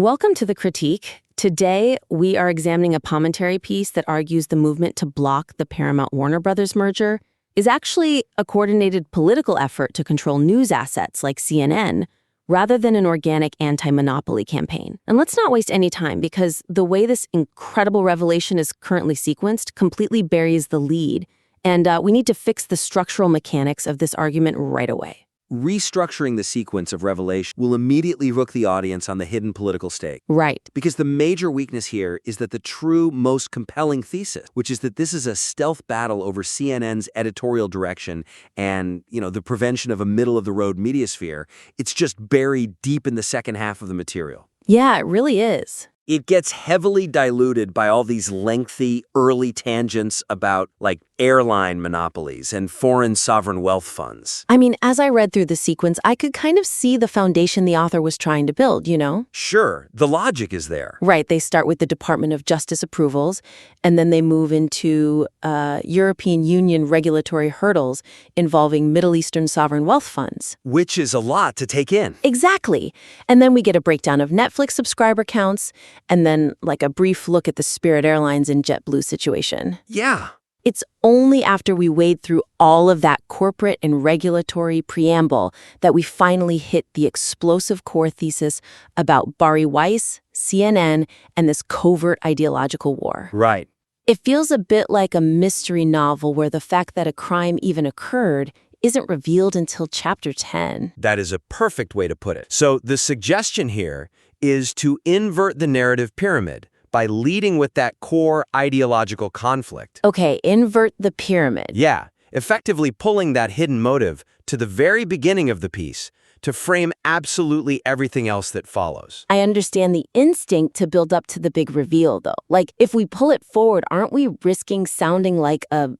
Welcome to The Critique. Today, we are examining a commentary piece that argues the movement to block the Paramount-Warner Brothers merger is actually a coordinated political effort to control news assets like CNN, rather than an organic anti-monopoly campaign. And let's not waste any time, because the way this incredible revelation is currently sequenced completely buries the lead, and we need to fix the structural mechanics of this argument right away. Restructuring the sequence of revelation will immediately hook the audience on the hidden political stake. Right. Because the major weakness here is that the true, most compelling thesis, which is that this is a stealth battle over CNN's editorial direction and, the prevention of a middle-of-the-road media sphere, it's just buried deep in the second half of the material. Yeah, it really is. It gets heavily diluted by all these lengthy, early tangents about, airline monopolies and foreign sovereign wealth funds. I mean, as I read through the sequence, I could kind of see the foundation the author was trying to build, Sure, the logic is there. Right, they start with the Department of Justice approvals, and then they move into European Union regulatory hurdles involving Middle Eastern sovereign wealth funds. Which is a lot to take in. Exactly. And then we get a breakdown of Netflix subscriber counts, and then a brief look at the Spirit Airlines and JetBlue situation. Yeah. It's only after we wade through all of that corporate and regulatory preamble that we finally hit the explosive core thesis about Bari Weiss, CNN, and this covert ideological war. Right. It feels a bit like a mystery novel where the fact that a crime even occurred isn't revealed until chapter 10. That is a perfect way to put it. So the suggestion here is to invert the narrative pyramid by leading with that core ideological conflict. Okay, invert the pyramid. Yeah, effectively pulling that hidden motive to the very beginning of the piece to frame absolutely everything else that follows. I understand the instinct to build up to the big reveal, though. If we pull it forward, aren't we risking sounding like a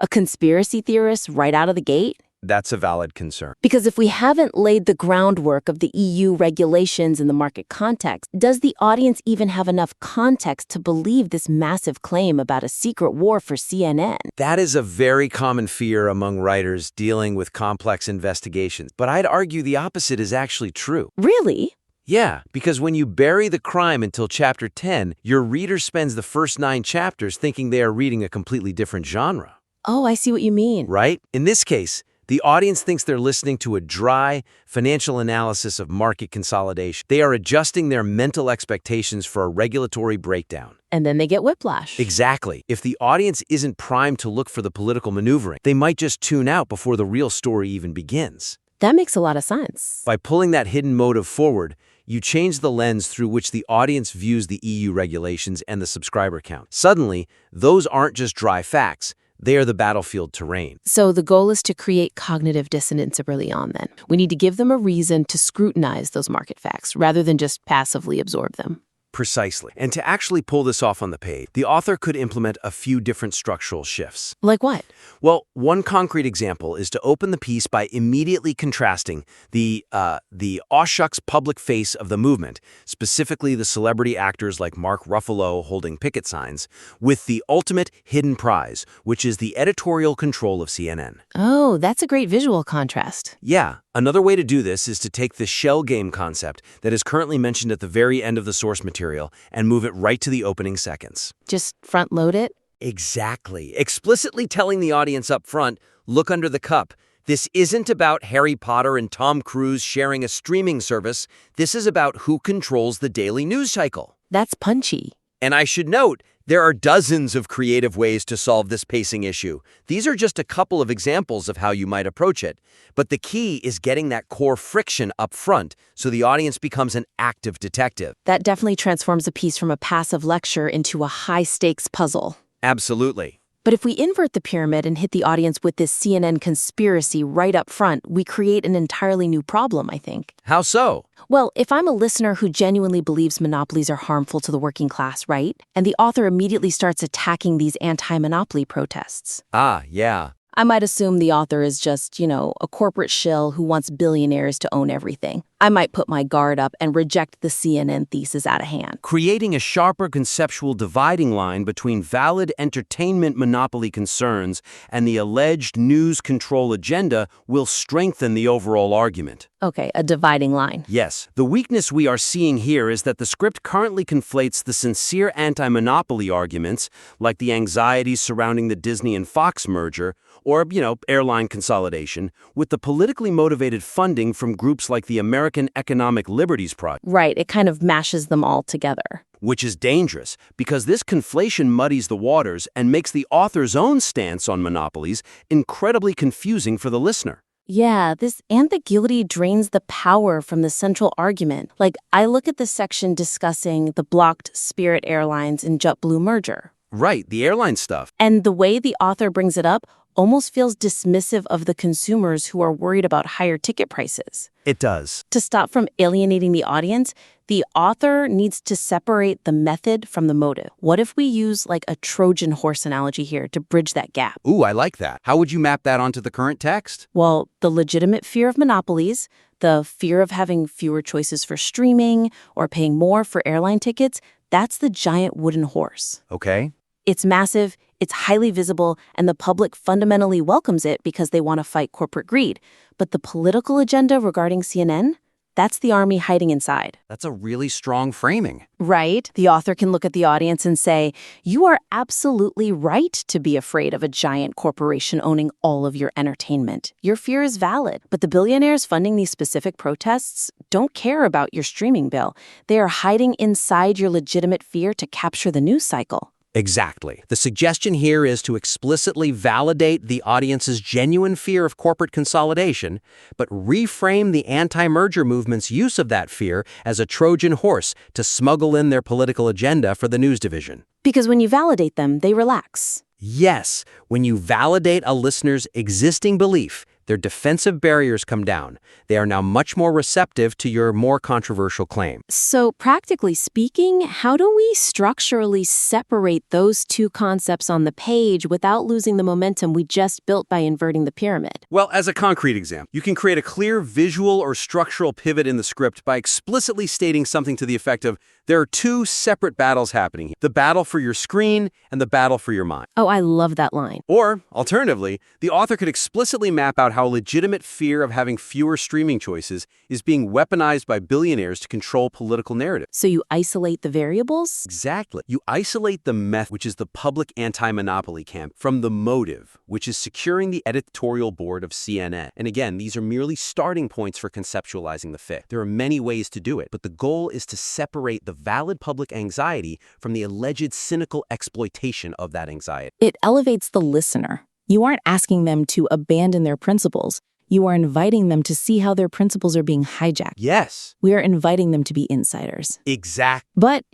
conspiracy theorist right out of the gate? That's a valid concern. Because if we haven't laid the groundwork of the EU regulations in the market context, does the audience even have enough context to believe this massive claim about a secret war for CNN? That is a very common fear among writers dealing with complex investigations. But I'd argue the opposite is actually true. Really? Yeah, because when you bury the crime until chapter 10, your reader spends the first 9 chapters thinking they are reading a completely different genre. Oh, I see what you mean. Right? In this case, the audience thinks they're listening to a dry, financial analysis of market consolidation. They are adjusting their mental expectations for a regulatory breakdown. And then they get whiplash. Exactly. If the audience isn't primed to look for the political maneuvering, they might just tune out before the real story even begins. That makes a lot of sense. By pulling that hidden motive forward, you change the lens through which the audience views the EU regulations and the subscriber count. Suddenly, those aren't just dry facts. They are the battlefield terrain. So the goal is to create cognitive dissonance early on, then. We need to give them a reason to scrutinize those market facts rather than just passively absorb them. Precisely. And to actually pull this off on the page, the author could implement a few different structural shifts. Like what? Well, one concrete example is to open the piece by immediately contrasting the aw shucks public face of the movement, specifically the celebrity actors like Mark Ruffalo holding picket signs, with the ultimate hidden prize, which is the editorial control of CNN. Oh, that's a great visual contrast. Yeah. Another way to do this is to take the shell game concept that is currently mentioned at the very end of the source material and move it right to the opening seconds. Just front load it? Exactly. Explicitly telling the audience up front, look under the cup. This isn't about Harry Potter and Tom Cruise sharing a streaming service. This is about who controls the daily news cycle. That's punchy. And I should note, there are dozens of creative ways to solve this pacing issue. These are just a couple of examples of how you might approach it. But the key is getting that core friction up front so the audience becomes an active detective. That definitely transforms a piece from a passive lecture into a high-stakes puzzle. Absolutely. But if we invert the pyramid and hit the audience with this CNN conspiracy right up front, we create an entirely new problem, I think. How so? Well, if I'm a listener who genuinely believes monopolies are harmful to the working class, right? And the author immediately starts attacking these anti-monopoly protests. Ah, yeah. I might assume the author is just, a corporate shill who wants billionaires to own everything. I might put my guard up and reject the CNN thesis out of hand. Creating a sharper conceptual dividing line between valid entertainment monopoly concerns and the alleged news control agenda will strengthen the overall argument. Okay, a dividing line. Yes, the weakness we are seeing here is that the script currently conflates the sincere anti-monopoly arguments, like the anxieties surrounding the Disney and Fox merger, or, airline consolidation, with the politically motivated funding from groups like the American Economic Liberties Project. Right, it kind of mashes them all together. Which is dangerous, because this conflation muddies the waters and makes the author's own stance on monopolies incredibly confusing for the listener. Yeah, this ambiguity drains the power from the central argument. Like, I look at the section discussing the blocked Spirit Airlines and JetBlue merger. Right, the airline stuff. And the way the author brings it up almost feels dismissive of the consumers who are worried about higher ticket prices. It does. To stop from alienating the audience, the author needs to separate the method from the motive. What if we use like a Trojan horse analogy here to bridge that gap? Ooh, I like that. How would you map that onto the current text? Well, the legitimate fear of monopolies, the fear of having fewer choices for streaming or paying more for airline tickets, that's the giant wooden horse. Okay. It's massive, it's highly visible, and the public fundamentally welcomes it because they want to fight corporate greed. But the political agenda regarding CNN? That's the army hiding inside. That's a really strong framing. Right? The author can look at the audience and say, you are absolutely right to be afraid of a giant corporation owning all of your entertainment. Your fear is valid. But the billionaires funding these specific protests don't care about your streaming bill. They are hiding inside your legitimate fear to capture the news cycle. Exactly. The suggestion here is to explicitly validate the audience's genuine fear of corporate consolidation, but reframe the anti-merger movement's use of that fear as a Trojan horse to smuggle in their political agenda for the news division. Because when you validate them, they relax. Yes, when you validate a listener's existing belief, their defensive barriers come down. They are now much more receptive to your more controversial claim. So, practically speaking, how do we structurally separate those two concepts on the page without losing the momentum we just built by inverting the pyramid? Well, as a concrete example, you can create a clear visual or structural pivot in the script by explicitly stating something to the effect of, there are two separate battles happening here, the battle for your screen and the battle for your mind. Oh, I love that line. Or, alternatively, the author could explicitly map out how legitimate fear of having fewer streaming choices is being weaponized by billionaires to control political narrative. So you isolate the variables? Exactly. You isolate the method, which is the public anti-monopoly camp, from the motive, which is securing the editorial board of CNN. And again, these are merely starting points for conceptualizing the fit. There are many ways to do it, but the goal is to separate the valid public anxiety from the alleged cynical exploitation of that anxiety. It elevates the listener. You aren't asking them to abandon their principles. You are inviting them to see how their principles are being hijacked. Yes. We are inviting them to be insiders. Exactly. But,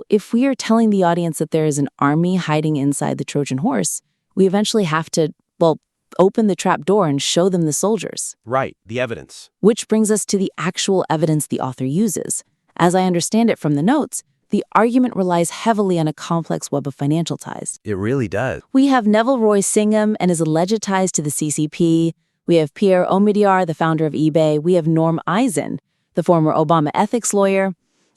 if we are telling the audience that there is an army hiding inside the Trojan horse, we eventually have to, open the trap door and show them the soldiers. Right, the evidence. Which brings us to the actual evidence the author uses. As I understand it from the notes, the argument relies heavily on a complex web of financial ties. It really does. We have Neville Roy Singham and his alleged ties to the CCP. We have Pierre Omidyar, the founder of eBay. We have Norm Eisen, the former Obama ethics lawyer.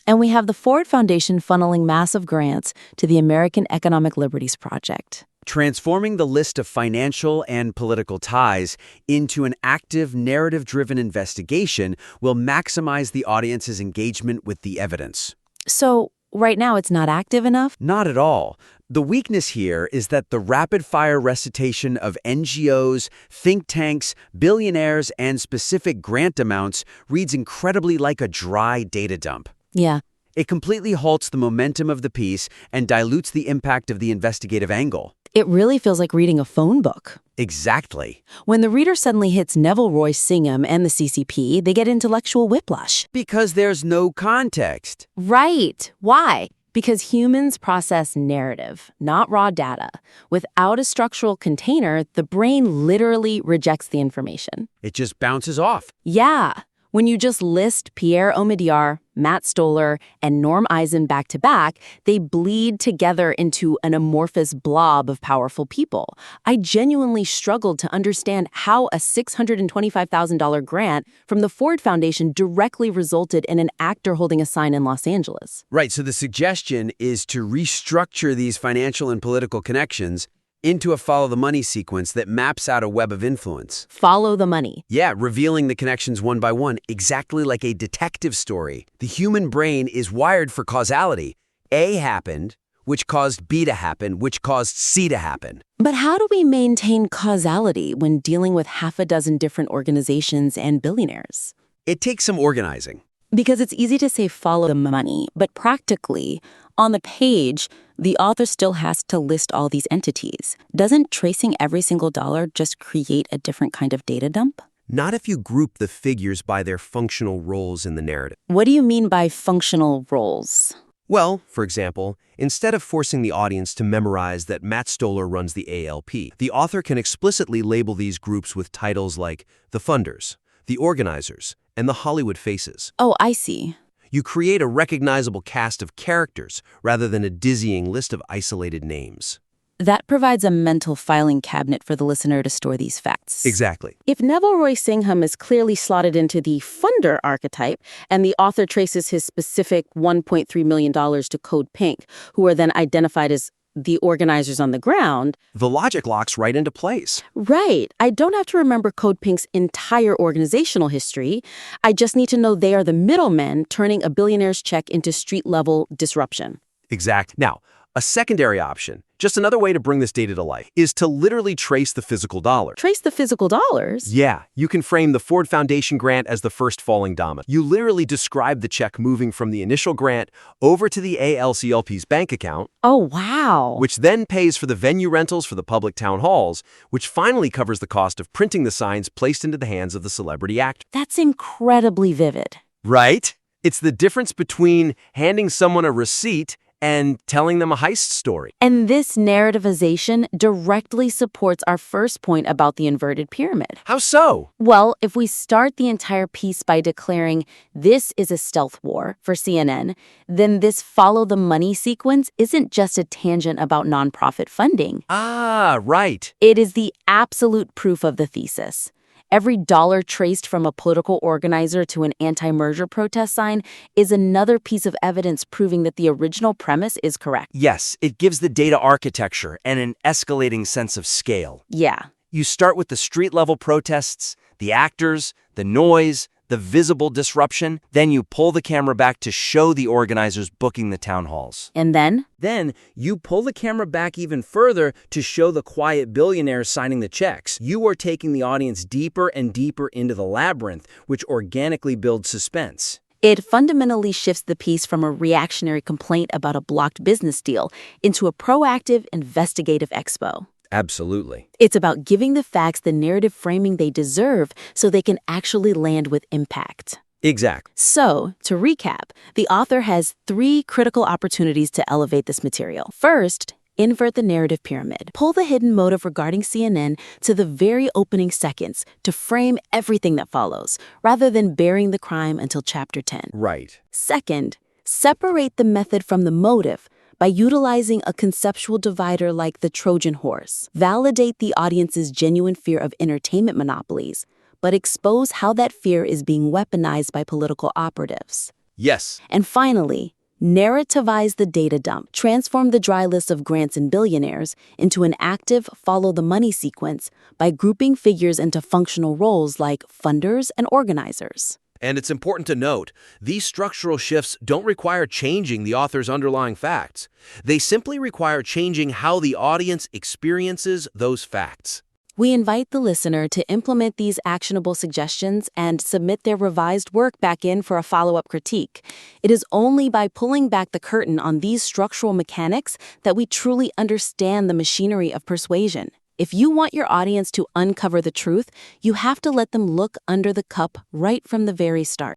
And we have the Ford Foundation funneling massive grants to the American Economic Liberties Project. Transforming the list of financial and political ties into an active, narrative-driven investigation will maximize the audience's engagement with the evidence. So, right now it's not active enough? Not at all. The weakness here is that the rapid-fire recitation of NGOs, think tanks, billionaires, and specific grant amounts reads incredibly like a dry data dump. Yeah. It completely halts the momentum of the piece and dilutes the impact of the investigative angle. It really feels like reading a phone book. Exactly. When the reader suddenly hits Neville Roy Singham and the CCP, they get intellectual whiplash. Because there's no context. Right. Why? Because humans process narrative, not raw data. Without a structural container, the brain literally rejects the information. It just bounces off. Yeah. When you just list Pierre Omidyar, Matt Stoller, and Norm Eisen back to back, they bleed together into an amorphous blob of powerful people. I genuinely struggled to understand how a $625,000 grant from the Ford Foundation directly resulted in an actor holding a sign in Los Angeles. Right, so the suggestion is to restructure these financial and political connections into a follow-the-money sequence that maps out a web of influence. Follow the money. Yeah, revealing the connections one by one, exactly like a detective story. The human brain is wired for causality. A happened, which caused B to happen, which caused C to happen. But how do we maintain causality when dealing with half a dozen different organizations and billionaires? It takes some organizing. Because it's easy to say follow the money, but practically, on the page, the author still has to list all these entities. Doesn't tracing every single dollar just create a different kind of data dump? Not if you group the figures by their functional roles in the narrative. What do you mean by functional roles? Well, for example, instead of forcing the audience to memorize that Matt Stoller runs the ALP, the author can explicitly label these groups with titles like the funders, the organizers, and the Hollywood faces. Oh, I see. You create a recognizable cast of characters rather than a dizzying list of isolated names. That provides a mental filing cabinet for the listener to store these facts. Exactly. If Neville Roy Singham is clearly slotted into the funder archetype, and the author traces his specific $1.3 million to Code Pink, who are then identified as the organizers on the ground. The logic locks right into place. Right. I don't have to remember Code Pink's entire organizational history. I just need to know they are the middlemen turning a billionaire's check into street-level disruption. Exact. Now, a secondary option, just another way to bring this data to life, is to literally trace the physical dollar. Trace the physical dollars? Yeah, you can frame the Ford Foundation grant as the first falling domino. You literally describe the check moving from the initial grant over to the ALCLP's bank account. Oh, wow. Which then pays for the venue rentals for the public town halls, which finally covers the cost of printing the signs placed into the hands of the celebrity actor. That's incredibly vivid. Right? It's the difference between handing someone a receipt and telling them a heist story. And this narrativization directly supports our first point about the inverted pyramid. How so? Well, if we start the entire piece by declaring this is a stealth war for CNN, then this follow the money sequence isn't just a tangent about nonprofit funding. Ah, right. It is the absolute proof of the thesis. Every dollar traced from a political organizer to an anti-merger protest sign is another piece of evidence proving that the original premise is correct. Yes, it gives the data architecture and an escalating sense of scale. Yeah. You start with the street-level protests, the actors, the noise, the visible disruption. Then you pull the camera back to show the organizers booking the town halls. And then? Then you pull the camera back even further to show the quiet billionaires signing the checks. You are taking the audience deeper and deeper into the labyrinth, which organically builds suspense. It fundamentally shifts the piece from a reactionary complaint about a blocked business deal into a proactive, investigative expo. Absolutely. It's about giving the facts the narrative framing they deserve so they can actually land with impact. Exactly. So, to recap, the author has 3 critical opportunities to elevate this material. First, invert the narrative pyramid. Pull the hidden motive regarding CNN to the very opening seconds to frame everything that follows, rather than burying the crime until chapter 10. Right. Second, separate the method from the motive by utilizing a conceptual divider like the Trojan horse. Validate the audience's genuine fear of entertainment monopolies, but expose how that fear is being weaponized by political operatives. Yes. And finally, narrativize the data dump. Transform the dry list of grants and billionaires into an active follow-the-money sequence by grouping figures into functional roles like funders and organizers. And it's important to note, these structural shifts don't require changing the author's underlying facts. They simply require changing how the audience experiences those facts. We invite the listener to implement these actionable suggestions and submit their revised work back in for a follow-up critique. It is only by pulling back the curtain on these structural mechanics that we truly understand the machinery of persuasion. If you want your audience to uncover the truth, you have to let them look under the cup right from the very start.